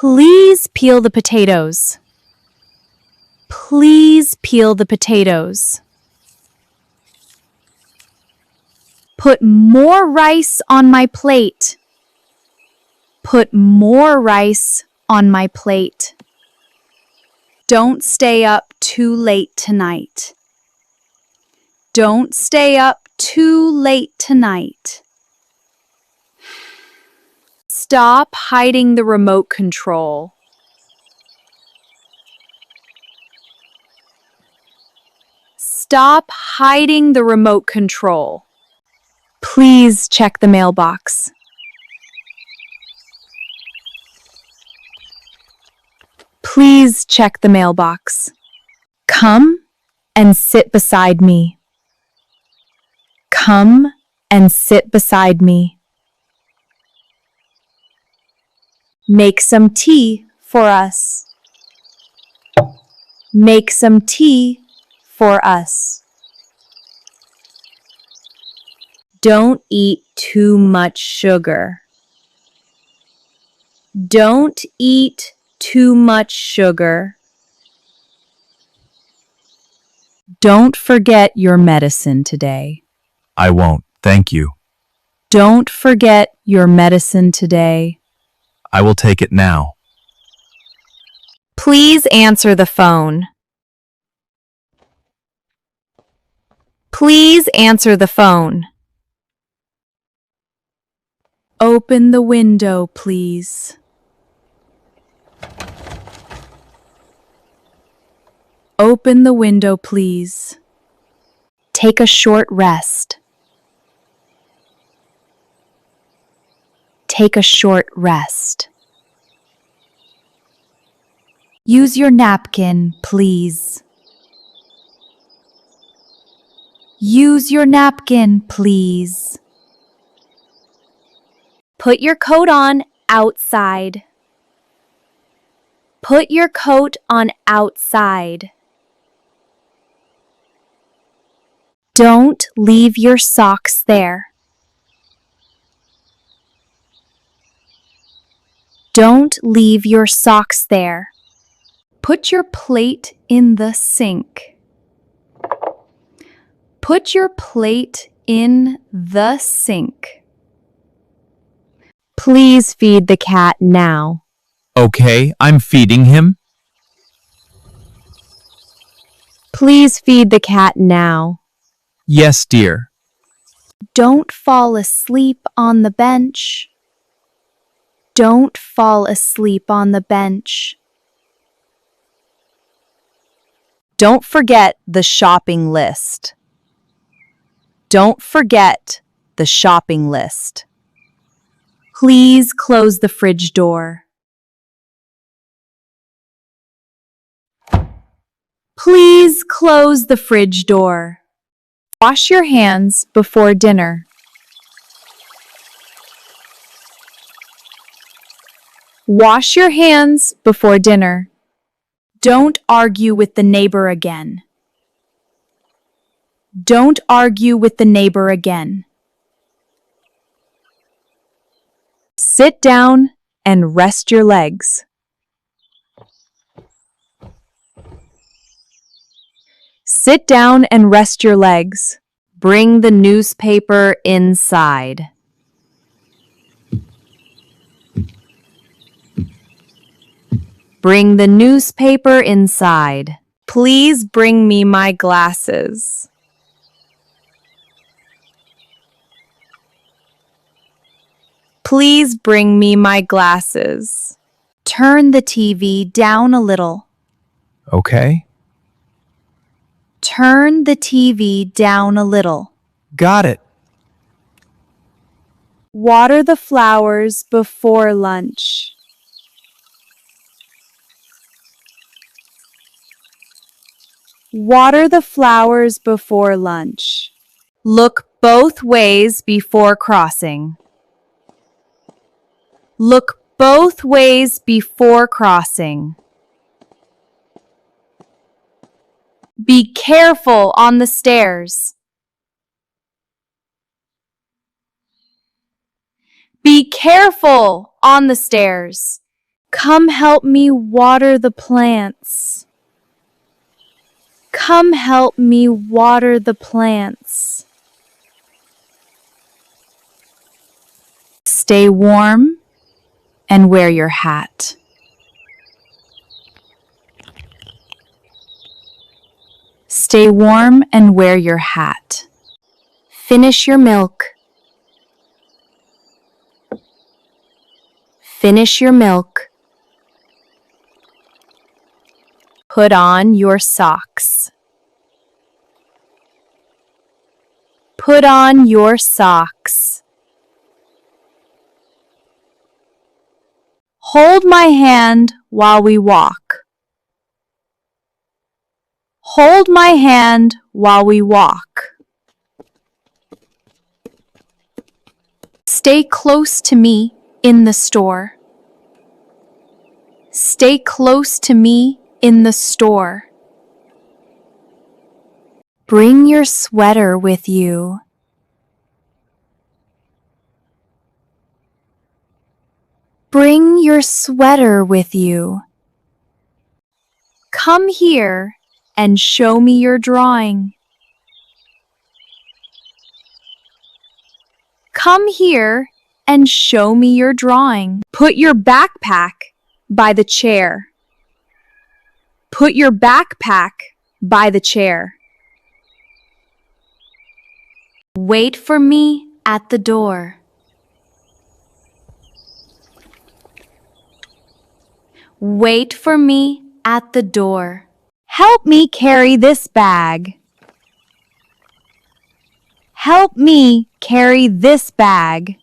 Please peel the potatoes. Please peel the potatoes. Put more rice on my plate. Put more rice on my plate. Don't stay up too late tonight. Don't stay up too late tonight. Stop hiding the remote control. Stop hiding the remote control. Please check the mailbox. Please check the mailbox. Come and sit beside me. Come and sit beside me. Make some tea for us. Make some tea for us. Don't eat too much sugar. Don't eat too much sugar. Don't forget your medicine today. I won't, thank you. Don't forget your medicine today. I will take it now. Please answer the phone. Please answer the phone. Open the window, please. Open the window, please. Take a short rest. Take a short rest. Use your napkin, please. Use your napkin, please. Put your coat on outside. Put your coat on outside. Don't leave your socks there. Don't leave your socks there. Put your plate in the sink. Put your plate in the sink. Please feed the cat now. Okay, I'm feeding him. Please feed the cat now. Yes, dear. Don't fall asleep on the bench. Don't fall asleep on the bench. Don't forget the shopping list. Don't forget the shopping list. Please close the fridge door. Please close the fridge door. Wash your hands before dinner. Wash your hands before dinner. Don't argue with the neighbor again. Don't argue with the neighbor again. Sit down and rest your legs. Sit down and rest your legs. Bring the newspaper inside. Bring the newspaper inside. Please bring me my glasses. Please bring me my glasses. Turn the TV down a little. Okay. Turn the TV down a little. Got it. Water the flowers before lunch. Water the flowers before lunch. Look both ways before crossing. Look both ways before crossing. Be careful on the stairs. Be careful on the stairs. Come help me water the plants. Come help me water the plants. Stay warm and wear your hat. Stay warm and wear your hat. Finish your milk. Finish your milk. Put on your socks. Put on your socks. Hold my hand while we walk. Hold my hand while we walk. Stay close to me in the store. Stay close to me in the store. Bring your sweater with you. Bring your sweater with you. Come here and show me your drawing. Come here and show me your drawing. Put your backpack by the chair. Put your backpack by the chair. Wait for me at the door. Wait for me at the door. Help me carry this bag. Help me carry this bag.